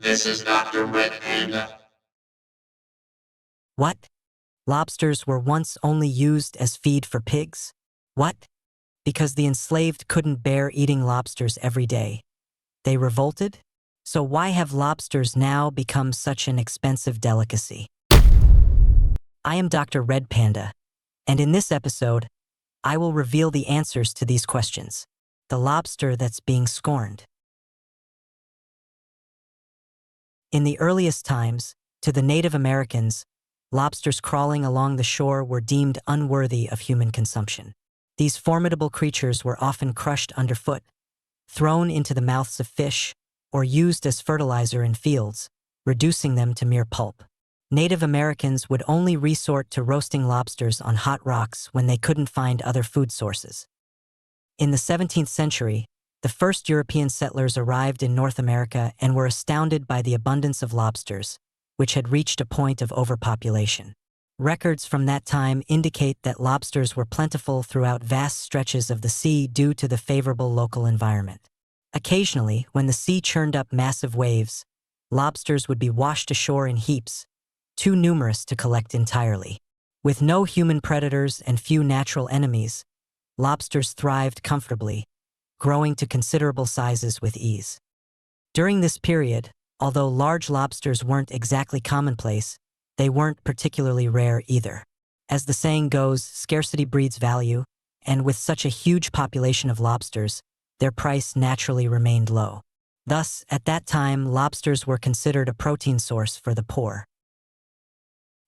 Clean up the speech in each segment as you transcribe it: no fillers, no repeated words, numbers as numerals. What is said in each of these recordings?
This is Dr.RED Panda. What? Lobsters were once only used as feed for pigs? What? Because the enslaved couldn't bear eating lobsters every day. They revolted? So why have lobsters now become such an expensive delicacy? I am Dr. Red Panda, and in this episode, I will reveal the answers to these questions. The lobster that's being scorned. In the earliest times, to the Native Americans, lobsters crawling along the shore were deemed unworthy of human consumption. These formidable creatures were often crushed underfoot, thrown into the mouths of fish, or used as fertilizer in fields, reducing them to mere pulp. Native Americans would only resort to roasting lobsters on hot rocks when they couldn't find other food sources. In the 17th century, the first European settlers arrived in North America and were astounded by the abundance of lobsters, which had reached a point of overpopulation. Records from that time indicate that lobsters were plentiful throughout vast stretches of the sea due to the favorable local environment. Occasionally, when the sea churned up massive waves, lobsters would be washed ashore in heaps, too numerous to collect entirely. With no human predators and few natural enemies, lobsters thrived comfortably, growing to considerable sizes with ease. During this period, although large lobsters weren't exactly commonplace, they weren't particularly rare either. As the saying goes, scarcity breeds value, and with such a huge population of lobsters, their price naturally remained low. Thus, at that time, lobsters were considered a protein source for the poor.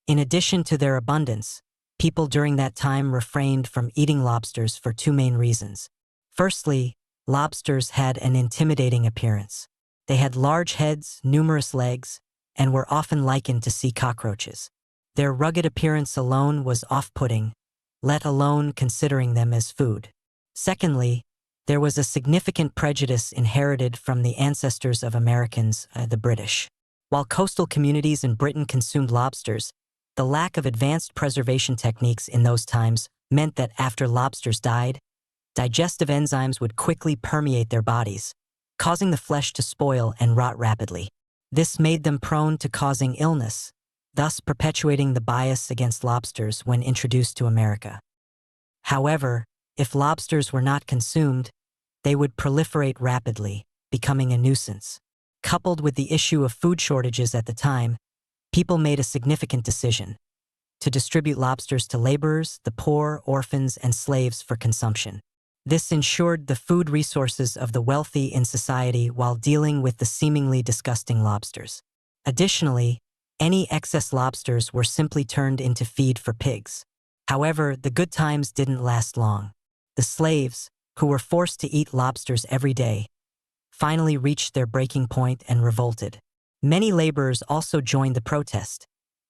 In addition to their abundance, people during that time refrained from eating lobsters for two main reasons. Firstly, lobsters had an intimidating appearance. They had large heads, numerous legs, and were often likened to sea cockroaches. Their rugged appearance alone was off-putting, let alone considering them as food. Secondly, there was a significant prejudice inherited from the ancestors of Americans, the British. While coastal communities in Britain consumed lobsters, the lack of advanced preservation techniques in those times meant that after lobsters died, digestive enzymes would quickly permeate their bodies, causing the flesh to spoil and rot rapidly. This made them prone to causing illness, thus perpetuating the bias against lobsters when introduced to America. However, if lobsters were not consumed, they would proliferate rapidly, becoming a nuisance. Coupled with the issue of food shortages at the time, people made a significant decision: to distribute lobsters to laborers, the poor, orphans, and slaves for consumption. This ensured the food resources of the wealthy in society while dealing with the seemingly disgusting lobsters. Additionally, any excess lobsters were simply turned into feed for pigs. However, the good times didn't last long. The slaves, who were forced to eat lobsters every day, finally reached their breaking point and revolted. Many laborers also joined the protest,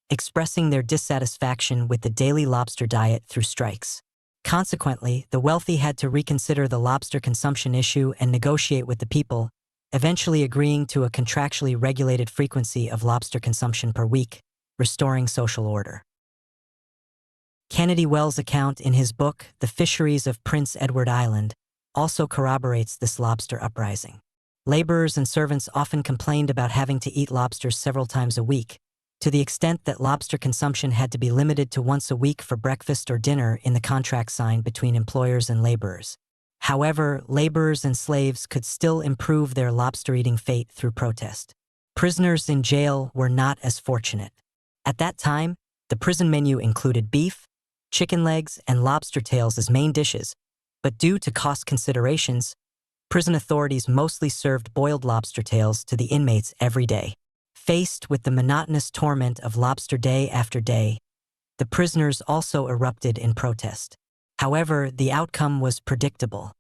expressing their dissatisfaction with the daily lobster diet through strikes. Consequently, the wealthy had to reconsider the lobster consumption issue and negotiate with the people, eventually agreeing to a contractually regulated frequency of lobster consumption per week, restoring social order. Kennedy Wells' account in his book, The Fisheries of Prince Edward Island, also corroborates this lobster uprising. Laborers and servants often complained about having to eat lobsters several times a week, to the extent that lobster consumption had to be limited to once a week for breakfast or dinner in the contract signed between employers and laborers. However, laborers and slaves could still improve their lobster-eating fate through protest. Prisoners in jail were not as fortunate. At that time, the prison menu included beef, chicken legs, and lobster tails as main dishes, but due to cost considerations, prison authorities mostly served boiled lobster tails to the inmates every day. Faced with the monotonous torment of lobster day after day, the prisoners also erupted in protest. However, the outcome was predictable.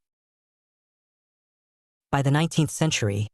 By the 19th century,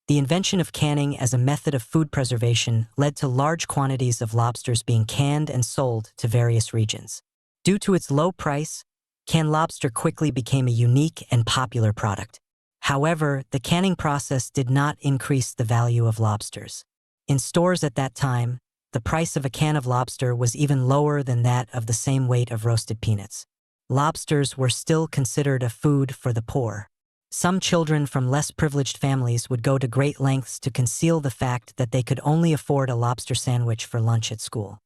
the invention of canning as a method of food preservation led to large quantities of lobsters being canned and sold to various regions. Due to its low price, canned lobster quickly became a unique and popular product. However, the canning process did not increase the value of lobsters. In stores at that time, the price of a can of lobster was even lower than that of the same weight of roasted peanuts. Lobsters were still considered a food for the poor. Some children from less privileged families would go to great lengths to conceal the fact that they could only afford a lobster sandwich for lunch at school.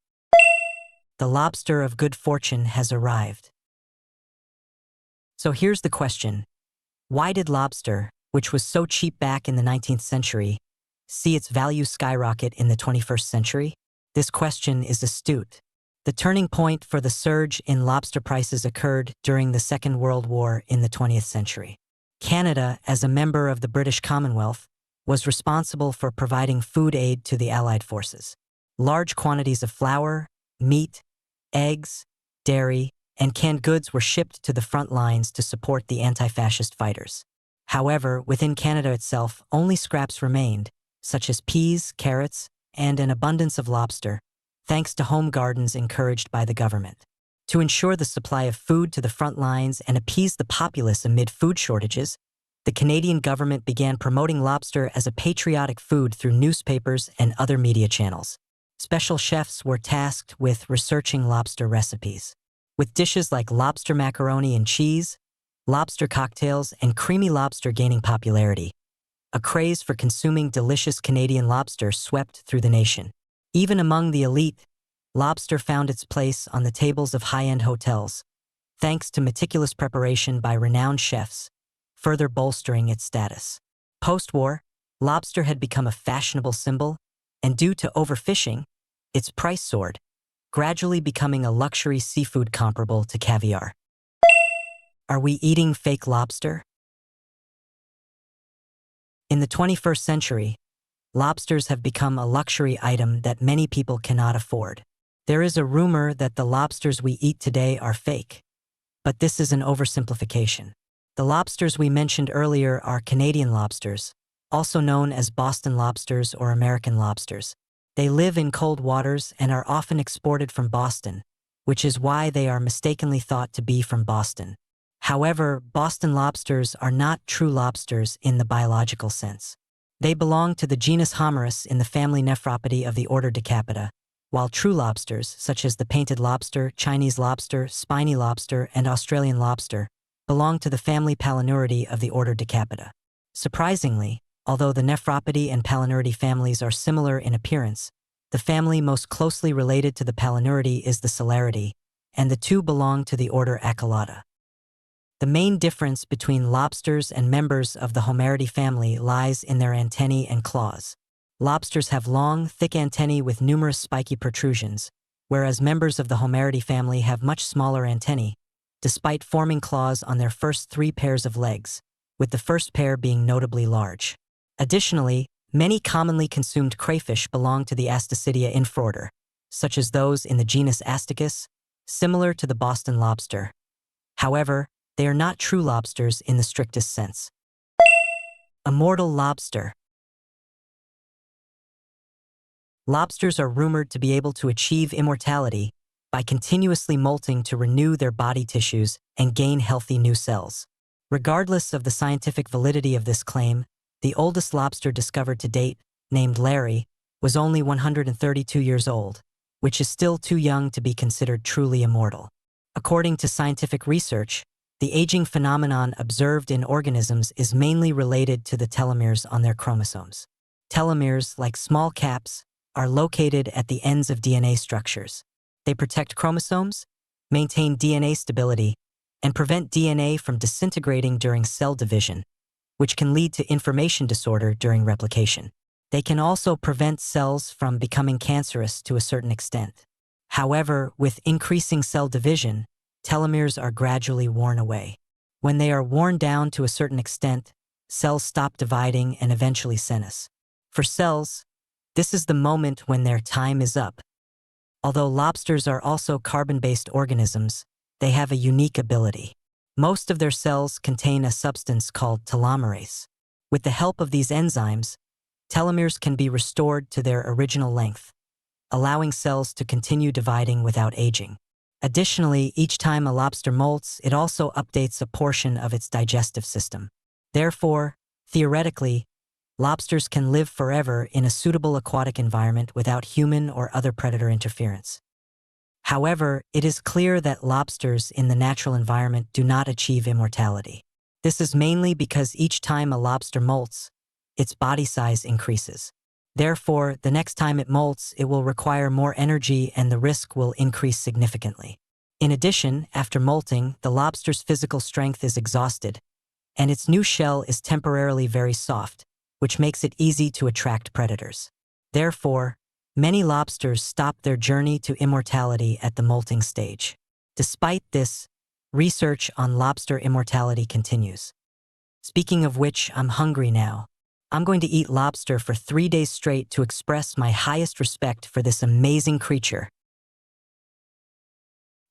The lobster of good fortune has arrived. So here's the question. Why did lobster, which was so cheap back in the 19th century, see its value skyrocket in the 21st century? This question is astute. The turning point for the surge in lobster prices occurred during the Second World War in the 20th century. Canada, as a member of the British Commonwealth, was responsible for providing food aid to the Allied forces. Large quantities of flour, meat, eggs, dairy, and canned goods were shipped to the front lines to support the anti-fascist fighters. However, within Canada itself, only scraps remained, such as peas, carrots, and an abundance of lobster, thanks to home gardens encouraged by the government. To ensure the supply of food to the front lines and appease the populace amid food shortages, the Canadian government began promoting lobster as a patriotic food through newspapers and other media channels. Special chefs were tasked with researching lobster recipes. With dishes like lobster macaroni and cheese, lobster cocktails, and creamy lobster gaining popularity, a craze for consuming delicious Canadian lobster swept through the nation. Even among the elite, lobster found its place on the tables of high-end hotels, thanks to meticulous preparation by renowned chefs, further bolstering its status. Post-war, lobster had become a fashionable symbol, and due to overfishing, its price soared, gradually becoming a luxury seafood comparable to caviar. Are we eating fake lobster? In the 21st century, lobsters have become a luxury item that many people cannot afford. There is a rumor that the lobsters we eat today are fake, but this is an oversimplification. The lobsters we mentioned earlier are Canadian lobsters, also known as Boston lobsters or American lobsters. They live in cold waters and are often exported from Boston, which is why they are mistakenly thought to be from Boston. However, Boston lobsters are not true lobsters in the biological sense. They belong to the genus Homarus in the family Nephropody of the order Decapita, while true lobsters, such as the painted lobster, Chinese lobster, spiny lobster, and Australian lobster, belong to the family Palinuridae of the order Decapita. Surprisingly, although the Nephropody and Palinuridae families are similar in appearance, the family most closely related to the Palinuridae is the Celaridae, and the two belong to the order Acolata. The main difference between lobsters and members of the Homeridae family lies in their antennae and claws. Lobsters have long, thick antennae with numerous spiky protrusions, whereas members of the Homeridae family have much smaller antennae, despite forming claws on their first 3 pairs of legs, with the first pair being notably large. Additionally, many commonly consumed crayfish belong to the Astacidia infraorder, such as those in the genus Asticus, similar to the Boston lobster. However, they are not true lobsters in the strictest sense. Immortal lobster. Lobsters are rumored to be able to achieve immortality by continuously molting to renew their body tissues and gain healthy new cells. Regardless of the scientific validity of this claim, the oldest lobster discovered to date, named Larry, was only 132 years old, which is still too young to be considered truly immortal. According to scientific research, the aging phenomenon observed in organisms is mainly related to the telomeres on their chromosomes. Telomeres, like small caps, are located at the ends of DNA structures. They protect chromosomes, maintain DNA stability, and prevent DNA from disintegrating during cell division, which can lead to information disorder during replication. They can also prevent cells from becoming cancerous to a certain extent. However, with increasing cell division, telomeres are gradually worn away. When they are worn down to a certain extent, cells stop dividing and eventually senesce. For cells, this is the moment when their time is up. Although lobsters are also carbon-based organisms, they have a unique ability. Most of their cells contain a substance called telomerase. With the help of these enzymes, telomeres can be restored to their original length, allowing cells to continue dividing without aging. Additionally, each time a lobster molts, it also updates a portion of its digestive system. Therefore, theoretically, lobsters can live forever in a suitable aquatic environment without human or other predator interference. However, it is clear that lobsters in the natural environment do not achieve immortality. This is mainly because each time a lobster molts, its body size increases. Therefore, the next time it molts, it will require more energy and the risk will increase significantly. In addition, after molting, the lobster's physical strength is exhausted, and its new shell is temporarily very soft, which makes it easy to attract predators. Therefore, many lobsters stop their journey to immortality at the molting stage. Despite this, research on lobster immortality continues. Speaking of which, I'm hungry now. I'm going to eat lobster for 3 days straight to express my highest respect for this amazing creature.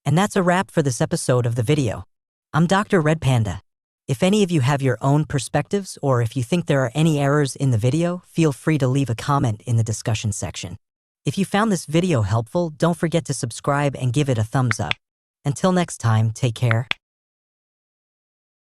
And that's a wrap for this episode of the video. I'm DR.RED Panda. If any of you have your own perspectives, or if you think there are any errors in the video, feel free to leave a comment in the discussion section. If you found this video helpful, don't forget to subscribe and give it a thumbs up. Until next time, take care.